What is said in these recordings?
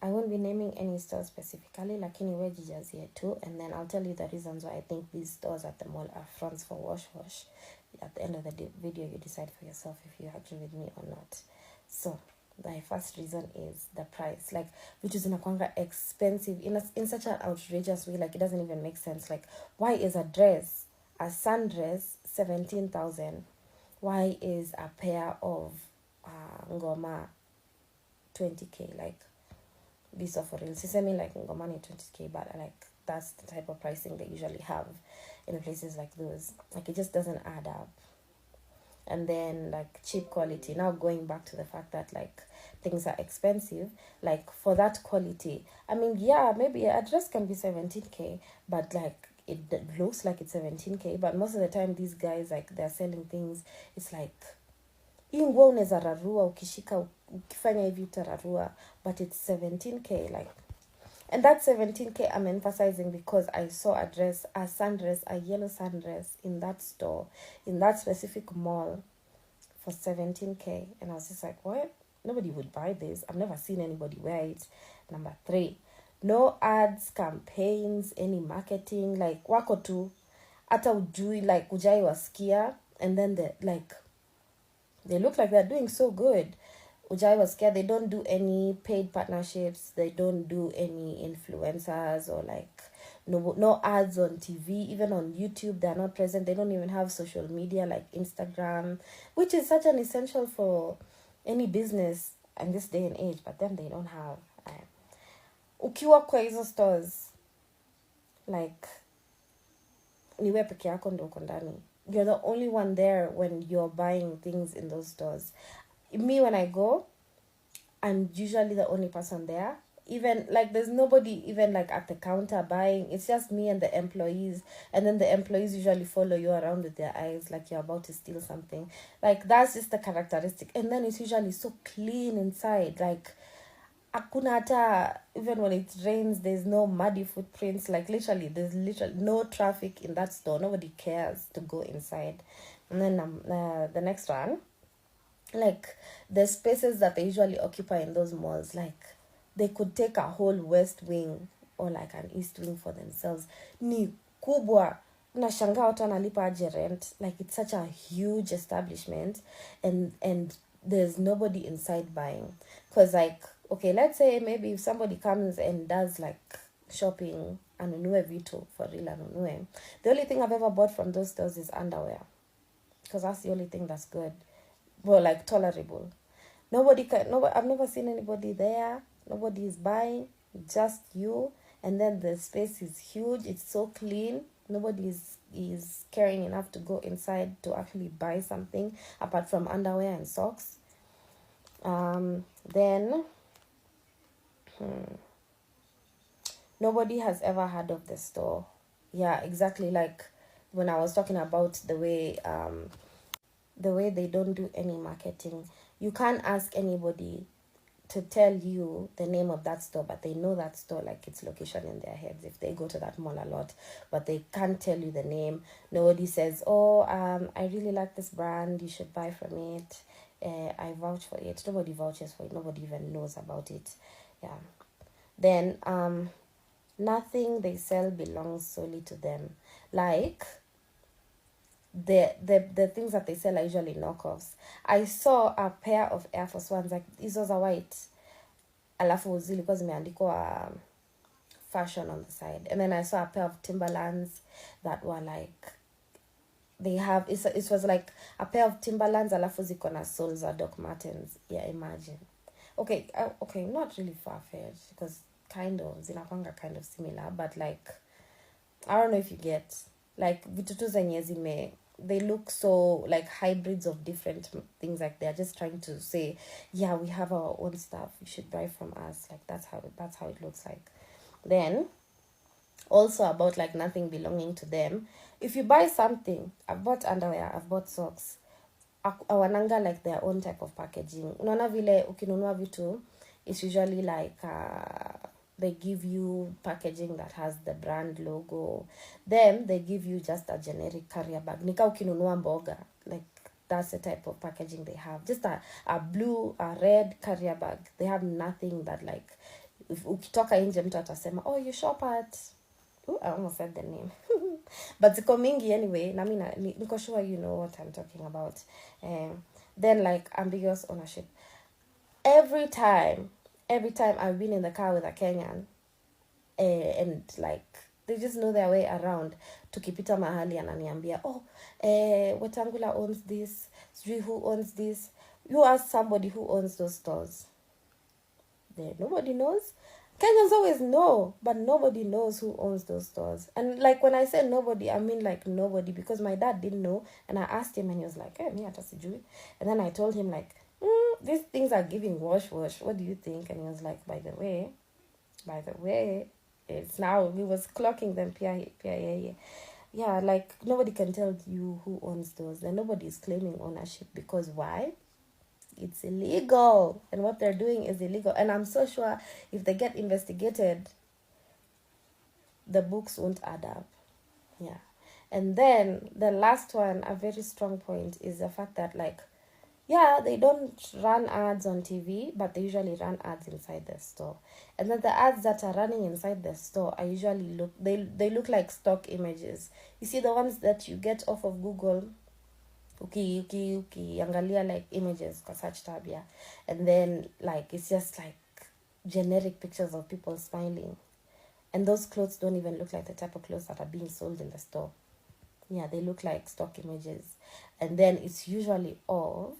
I won't be naming any stores specifically, lakini we jijazie too, and then I'll tell you the reasons why I think these stores at the mall are fronts for wash. At the end of the video, you decide for yourself if you agree with me or not. So the first reason is the price, like, which is inakwanga expensive in such an outrageous way, like it doesn't even make sense. Like, why is a sundress 17,000? Why is a pair of ngoma 20k? Like, be so for real. Sisemi like ngoma ni 20k, but like that's the type of pricing they usually have in places like those. Like, it just doesn't add up. And then like cheap quality. Now going back to the fact that like things are expensive, like for that quality, I mean, yeah, maybe a dress can be 17k, but like it looks like it's 17k, but most of the time these guys, like, they're selling things, it's like hii nguo unaweza rarua ukishika ukifanya hivi utararua, but it's 17k. Like, and that 17k I'm emphasizing because I saw a sundress, a yellow sundress in that store, in that specific mall for 17k, and I was just like, what? Nobody would buy this. I've never seen anybody wear it. Number 3, no ads, campaigns, any marketing. Like, wako tu hata ujui, like ujai wasikia, and then they look like they're doing so good. Ujai wasikia, they don't do any paid partnerships, they don't do any influencers or like no ads on TV, even on YouTube they're not present. They don't even have social media like Instagram, which is such an essential for any business in this day and age, but then they don't have. Ukiwa kwa hizo stores, like, niwe peke yako ndo uko ndani. You're the only one there when you're buying things in those stores. Me, when I go, I'm usually the only person there. Even like there's nobody even like at the counter buying. It's just me and the employees, and then the employees usually follow you around with their eyes like you're about to steal something. Like, that's just the characteristic. And then it's usually so clean inside. Like, hakuna hata, even when it rains, there's no muddy footprints. Like, literally there's literally no traffic in that store. Nobody cares to go inside. And then the next one, like, the spaces that they usually occupy in those malls, like, they could take a whole west wing or like an east wing for themselves. Ni kubwa. Nashangaa watu wanalipa aje rent. Like, it's such a huge establishment, and there's nobody inside buying. Because, like, okay, let's say maybe if somebody comes and does like shopping, anunue vitu for real, anunue, the only thing I've ever bought from those stores is underwear, because that's the only thing that's good, well, like, tolerable. I've never seen anybody there. Nobody is buying, just you. And then the space is huge. It's so clean. Nobody is caring enough to go inside to actually buy something apart from underwear and socks. Then nobody has ever heard of the store. Yeah, exactly. Like when I was talking about the way they don't do any marketing. You can't ask anybody to tell you the name of that store, but they know that store, like its location in their heads if they go to that mall a lot, but they can't tell you the name. Nobody says, oh, I really like this brand, you should buy from it. I vouch for it. Nobody vouches for it. Nobody even knows about it. Yeah. Then nothing they sell belongs solely to them. Like, the things that they sell are usually knockoffs. I saw a pair of Air Force Ones, like hizo za white, alafu zilikuwa zimeandikwa fashion on the side, and then I saw a pair of Timberlands that were like, it was like a pair of Timberlands alafu ziko na soles za Doc Martens. Yeah, imagine. Okay, not really far-fetched, because zinakwanga kind of similar, but like, I don't know if you get, like, vitutu zenye they look so like hybrids of different things. Like, they're just trying to say, yeah, we have our own stuff, you should buy from us. Like, that's how it looks like. Then also about like nothing belonging to them. If you buy something, I've bought underwear, I've bought socks, awananga like their own type of packaging. Unaona vile ukinunua vitu, it's usually like they give you packaging that has the brand logo. Then they give you just a generic carrier bag. Nika ukinunua mboga, like that's the type of packaging they have. Just a blue, a red carrier bag. They have nothing that like ukitoka nje mtu atasema, oh, you shop at, I almost said the name. But ziko mingi anyway, na mimi niko sure you know what I'm talking about. Then like ambiguous ownership. Every time I've been in the car with a Kenyan, and like they just know their way around, tukipita mahali ananiambia, oh, Wetangula owns this, who owns this. You ask somebody who owns those stores, nobody knows. Kenyans always know, but nobody knows who owns those stores. And like when I say nobody, I mean like nobody, because my dad didn't know, and I asked him and he was like, me hata sijui. And then I told him like, these things are giving wash. What do you think? And he was like, by the way, it's now, we was clocking them. Yeah, like nobody can tell you who owns those, and nobody is claiming ownership, because why? It's illegal, and what they're doing is illegal. And I'm so sure if they get investigated, the books won't add up. Yeah. And then the last one, a very strong point, is the fact that like, yeah, they don't run ads on TV, but they usually run ads inside the store. And then the ads that are running inside the store are usually they look like stock images. You see the ones that you get off of Google, ukiangalia like images kwa search tab, yeah, and then like it's just like generic pictures of people smiling, and those clothes don't even look like the type of clothes that are being sold in the store. Yeah, they look like stock images. And then it's usually of,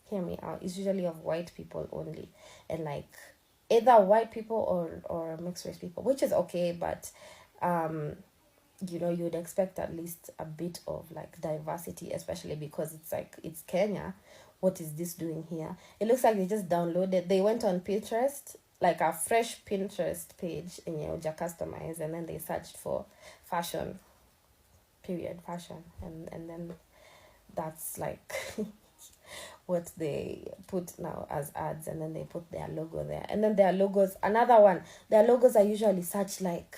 hear me out, it's usually of white people only, and like either white people or mixed race people, which is okay, but you would expect at least a bit of like diversity, especially because it's like, it's Kenya. What is this doing here? It looks like they just downloaded, they went on Pinterest, like a fresh Pinterest page, and just customize, and then they searched for fashion, and then that's like what they put now as ads, and then they put their logo there. And then their logos, another one, their logos are usually such like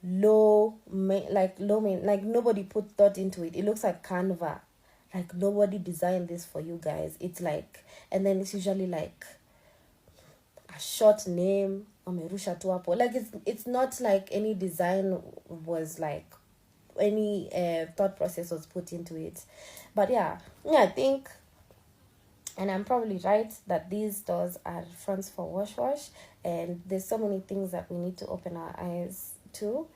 low main, like nobody put thought into it. It looks like Canva, like nobody designed this for you guys. It's like, and then it's usually like a short name, amerusha tu hapo, like it's not like any design was like, any thought process was put into it. But yeah, I think, and I'm probably right, that these stores are fronts for wash, and there's so many things that we need to open our eyes to,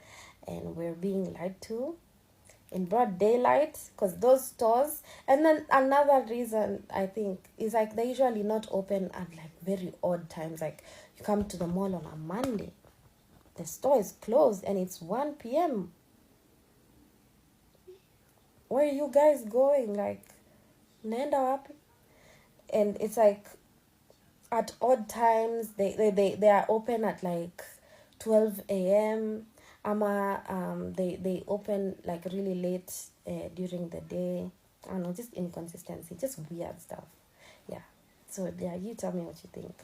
and we're being lied to in broad daylight, because those stores. And then another reason I think is like they're usually not open at like very odd times. Like you come to the mall on a Monday, the store is closed and it's 1 p.m. Where are you guys going? Like, naenda wapi? And it's like at odd times they are open at like 12 a.m. ama they open like really late during the day. I don't know, just inconsistency, just weird stuff. Yeah. So yeah, you tell me what you think.